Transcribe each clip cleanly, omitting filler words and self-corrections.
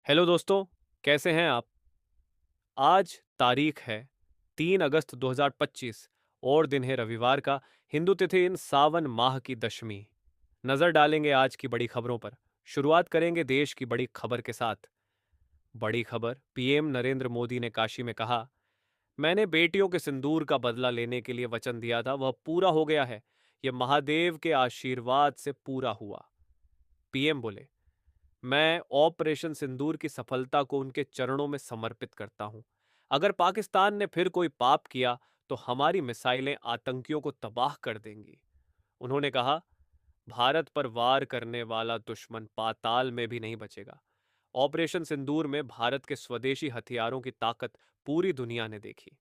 Hello दोस्तों, कैसे हैं आप? आज तारीख है 3 अगस्त 2025 और दिन है रविवार का। हिंदू तिथि इन सावन माह की दशमी। नजर डालेंगे आज की बड़ी खबरों पर। शुरुआत करेंगे देश की बड़ी खबर के साथ। बड़ी खबर, पीएम नरेंद्र मोदी ने काशी में कहा, मैंने बेटियों के सिंदूर का बदला लेने के लिए वचन दिया था, वह पूरा हो गया है। यह महादेव के आशीर्वाद से पूरा हुआ। पीएम बोले, मैं ऑपरेशन सिंदूर की सफलता को उनके चरणों में समर्पित करता हूं। अगर पाकिस्तान ने फिर कोई पाप किया तो हमारी मिसाइलें आतंकियों को तबाह कर देंगी। उन्होंने कहा, भारत पर वार करने वाला दुश्मन पाताल में भी नहीं बचेगा। ऑपरेशन सिंदूर में भारत के स्वदेशी हथियारों की ताकत पूरी दुनिया ने देखी।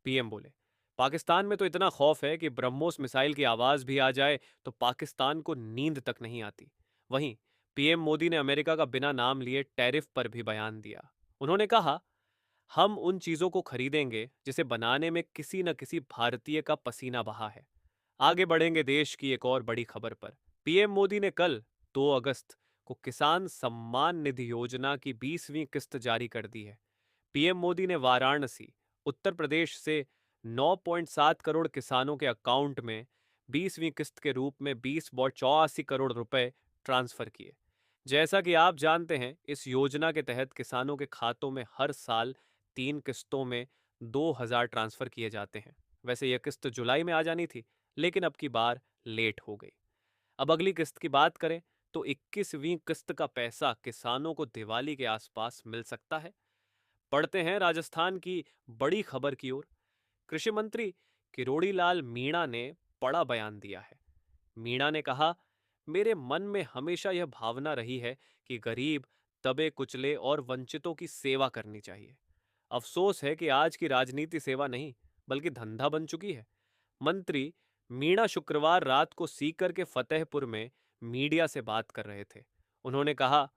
पीएम बोले, पाकिस्तान में तो इतना खौफ है कि ब्रह्मोस मिसाइल की आवाज भी आ जाए तो पाकिस्तान को नींद तक नहीं आती। वहीं पीएम मोदी ने अमेरिका का बिना नाम लिए टैरिफ पर भी बयान दिया। उन्होंने कहा, हम उन चीजों को खरीदेंगे जिसे बनाने में किसी न किसी भारतीय का पसीना बहा है। आगे बढ़ेंगे देश की एक और बड़ी खबर पर। पीएम मोदी ने कल 2 अगस्त को किसान सम्मान निधि योजना की 20वीं किस्त जारी कर दी है। पीएम मोदी ने वाराणसी, उत्तर प्रदेश से 9.7 करोड़ किसानों के अकाउंट में 20वीं किस्त के रूप में 20.84 करोड़ रुपए ट्रांसफर किए। जैसा कि आप जानते हैं, इस योजना के तहत किसानों के खातों में हर साल 3 किस्तों में 2,000 ट्रांसफर किए जाते हैं। वैसे यह किस्त जुलाई में आ जानी थी, लेकिन अब की बार लेट हो गई। अब अगली किस्त की बात करें तो 21वीं किस्त का पैसा किसानों को दिवाली के आसपास मिल सकता है। पढ़ते हैं राजस्थान की बड़ी खबर की ओर। कृषि मंत्री किरोड़ीलाल मीणा ने बड़ा बयान दिया है। मीणा ने कहा, मेरे मन में हमेशा यह भावना रही है कि गरीब, दबे कुचले और वंचितों की सेवा करनी चाहिए। अफसोस है कि आज की राजनीति सेवा नहीं बल्कि धंधा बन चुकी है। मंत्री मीणा शुक्रवार रात को सीकर के फतेहपुर में मीडिया से बात कर रहे थे। उन्होंने कहा,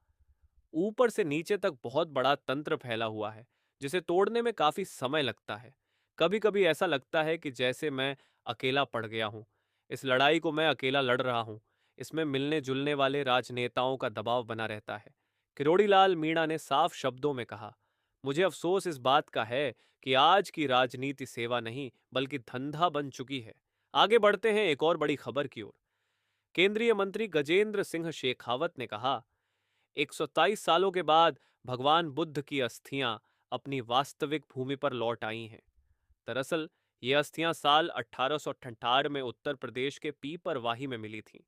ऊपर से नीचे तक बहुत बड़ा तंत्र फैला हुआ है जिसे तोड़ने में काफी समय लगता है। कभी कभी ऐसा लगता है कि जैसे मैं अकेला पड़ गया हूं। इस लड़ाई को मैं अकेला लड़ रहा हूं। इसमें मिलने जुलने वाले राजनेताओं का दबाव बना रहता है। किरोड़ीलाल मीणा ने साफ शब्दों में कहा, मुझे अफसोस इस बात का है कि आज की राजनीति सेवा नहीं बल्कि धंधा बन चुकी है। आगे बढ़ते हैं एक और बड़ी खबर की ओर। केंद्रीय मंत्री गजेंद्र सिंह शेखावत ने कहा, 127 सालों के बाद भगवान बुद्ध की अस्थियां अपनी वास्तविक भूमि पर लौट आई हैं। दरअसल ये अस्थियां साल 1868 में उत्तर प्रदेश के पीपरवाही में मिली थीं।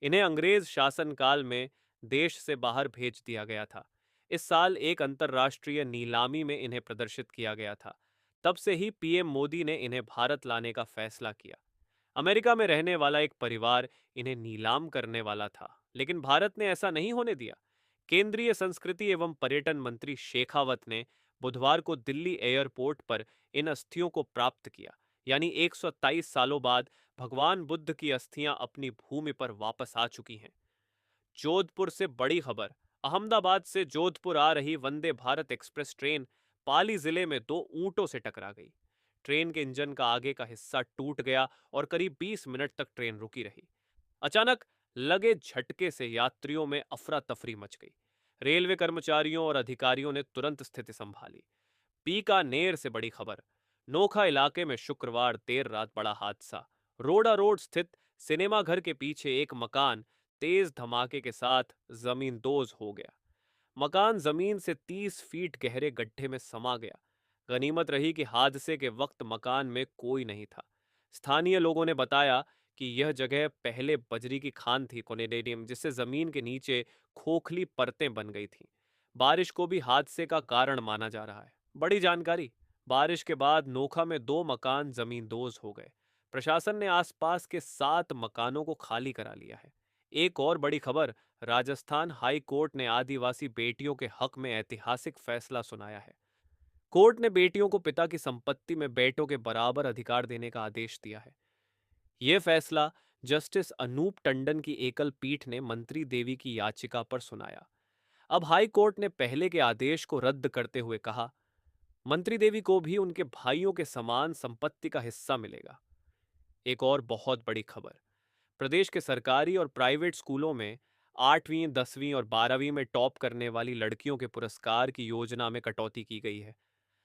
इन्हें अंग्रेज शासनकाल में देश से बाहर भेज दिया गया था। इस साल एक अंतर्राष्ट्रीय नीलामी में इन्हें प्रदर्शित किया गया था। तब से ही पीएम मोदी ने इन्हें भारत लाने का फैसला किया। अमेरिका में रहने वाला एक परिवार इन्हें नीलाम करने वाला था, लेकिन भारत ने ऐसा नहीं होने दिया। केंद्रीय संस्कृति एवं पर्यटन मंत्री शेखावत ने बुधवार को दिल्ली एयरपोर्ट पर इन अस्थियों को प्राप्त किया। यानी 127 सालों बाद भगवान बुद्ध की अस्थियां अपनी भूमि पर वापस आ चुकी हैं। जोधपुर से बड़ी खबर। अहमदाबाद से जोधपुर आ रही वंदे भारत एक्सप्रेस ट्रेन पाली जिले में दो ऊंटों से टकरा गई। ट्रेन के इंजन का आगे का हिस्सा टूट गया और करीब 20 मिनट तक ट्रेन रुकी रही। अचानक लगे झटके से यात्रियों में अफरा तफरी मच गई। रेलवे कर्मचारियों और अधिकारियों ने तुरंत स्थिति संभाली। बीकानेर से बड़ी खबर। नोखा इलाके में शुक्रवार देर रात बड़ा हादसा। रोडा रोड स्थित सिनेमा घर के पीछे एक मकान तेज धमाके के साथ जमींदोज हो गया। मकान जमीन से 30 फीट गहरे गड्ढे में समा गया। गनीमत रही कि हादसे के वक्त मकान में कोई नहीं था। स्थानीय लोगों ने बताया कि यह जगह पहले बजरी की खान थी कोनेडियम, जिससे जमीन के नीचे खोखली परतें बन गई थीं। बारिश को भी हादसे का कारण माना जा रहा है। बड़ी जानकारी। बारिश के बाद नोखा में 2 मकान जमींदोज हो गए। प्रशासन ने आसपास के 7 मकानों को खाली करा लिया है। एक और बड़ी खबर। राजस्थान हाई कोर्ट ने आदिवासी बेटियों के हक में ऐतिहासिक फैसला सुनाया है। कोर्ट ने बेटियों को पिता की संपत्ति में बेटों के बराबर अधिकार देने का आदेश दिया है। यह फैसला जस्टिस अनूप टंडन की एकल पीठ ने मंत्री देवी की याचिका पर सुनाया। अब हाई कोर्ट ने पहले के आदेश को रद्द करते हुए कहा, मंत्री देवी को भी उनके भाइयों के समान संपत्ति का हिस्सा मिलेगा। एक और बहुत बड़ी खबर। प्रदेश के सरकारी और प्राइवेट स्कूलों में 8वीं, 10वीं और 12वीं में टॉप करने वाली लड़कियों के पुरस्कार की योजना में कटौती की गई है।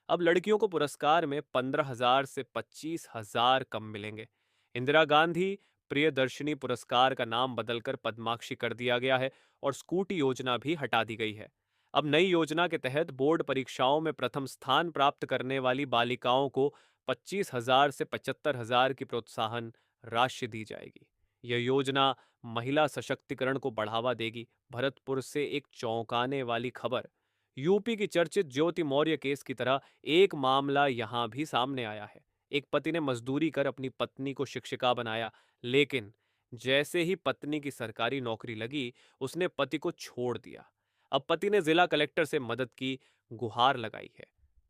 अब लड़कियों को पुरस्कार में 15,000 से 25,000 कम मिलेंगे। इंदिरा गांधी प्रियदर्शिनी पुरस्कार का नाम बदलकर पद्माक्षी कर दिया गया है और स्कूटी योजना भी हटा दी गई है। अब नई योजना के तहत बोर्ड परीक्षाओं में प्रथम स्थान प्राप्त करने वाली बालिकाओं को 25,000 से 75,000 की प्रोत्साहन राशि दी जाएगी। यह योजना महिला सशक्तिकरण को बढ़ावा देगी। भरतपुर से एक चौंकाने वाली खबर। यूपी की चर्चित ज्योति मौर्य केस की तरह एक मामला यहां भी सामने आया है। एक पति ने मजदूरी कर अपनी पत्नी को शिक्षिका बनाया, लेकिन जैसे ही पत्नी की सरकारी नौकरी लगी, उसने पति को छोड़ दिया। अब पति ने जिला कलेक्टर से मदद की गुहार लगाई है।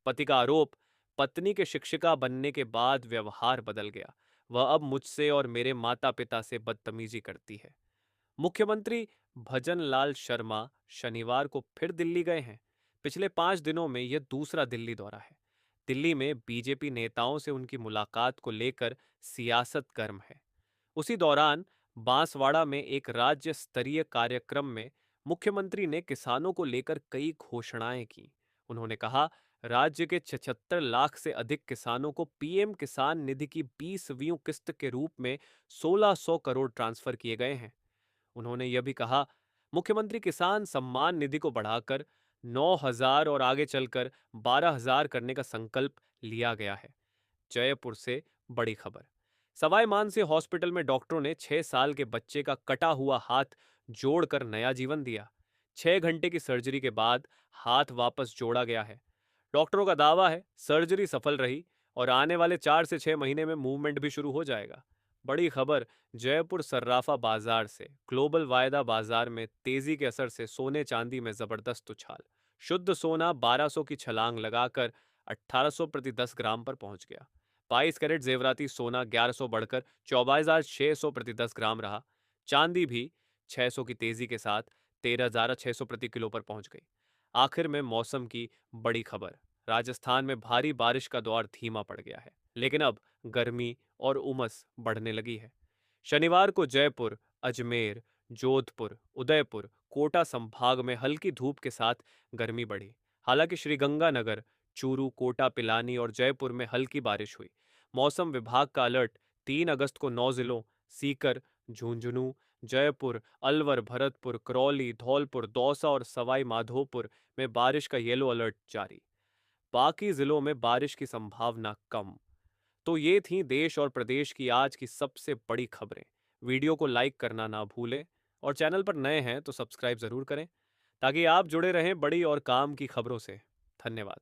पति का आरोप, पत्नी के शिक्षिका बनने के बाद व्यवहार बदल गया। वह अब मुझसे और मेरे माता पिता से बदतमीजी करती है। मुख्यमंत्री भजनलाल शर्मा शनिवार को फिर दिल्ली गए हैं। पिछले 5 दिनों में यह दूसरा दिल्ली दौरा है। दिल्ली में बीजेपी नेताओं से उनकी मुलाकात को लेकर सियासत गर्म है। उसी दौरान बांसवाड़ा में एक राज्य स्तरीय कार्यक्रम में मुख्यमंत्री ने किसानों को लेकर कई घोषणाएं की। उन्होंने कहा, राज्य के 76 लाख से अधिक किसानों को पीएम किसान निधि की 20वीं किस्त के रूप में 1600 करोड़ ट्रांसफर किए गए हैं। उन्होंने यह भी कहा, मुख्यमंत्री किसान सम्मान निधि को बढ़ाकर 9,000 और आगे चलकर 12,000 करने का संकल्प लिया गया है। जयपुर से बड़ी खबर। सवाई मानसिंह हॉस्पिटल में डॉक्टरों ने 6 साल के बच्चे का कटा हुआ हाथ जोड़कर नया जीवन दिया। 6 घंटे की सर्जरी के बाद हाथ वापस जोड़ा गया है। डॉक्टरों का दावा है, सर्जरी सफल रही और आने वाले 4 से 6 महीने में मूवमेंट भी शुरू हो जाएगा। बड़ी खबर जयपुर सर्राफा बाजार से। ग्लोबल वायदा बाजार में तेजी के असर से सोने चांदी में जबरदस्त उछाल। शुद्ध सोना 1200 की छलांग लगाकर 1800 प्रति 10 ग्राम पर पहुंच गया। 22 कैरेट जेवराती सोना 1100 बढ़कर 24,600 प्रति 10 ग्राम रहा। चांदी भी 600 की तेजी के साथ 13,600 प्रति किलो पर पहुंच गई। आखिर में मौसम की बड़ी खबर। राजस्थान में भारी बारिश का दौर धीमा पड़ गया है, लेकिन अब गर्मी और उमस बढ़ने लगी है। शनिवार को जयपुर, अजमेर, जोधपुर, उदयपुर, कोटा संभाग में हल्की धूप के साथ गर्मी बढ़ी। हालांकि श्रीगंगानगर, चूरू, कोटा, पिलानी और जयपुर में हल्की बारिश हुई। मौसम विभाग का अलर्ट। 3 अगस्त को 9 जिलों सीकर, झुंझुनू, जयपुर, अलवर, भरतपुर, करौली, धौलपुर, दौसा और सवाई माधोपुर में बारिश का येलो अलर्ट जारी। बाकी जिलों में बारिश की संभावना कम। तो ये थीं देश और प्रदेश की आज की सबसे बड़ी खबरें। वीडियो को लाइक करना ना भूलें और चैनल पर नए हैं तो सब्सक्राइब जरूर करें ताकि आप जुड़े रहें बड़ी और काम की खबरों से। धन्यवाद।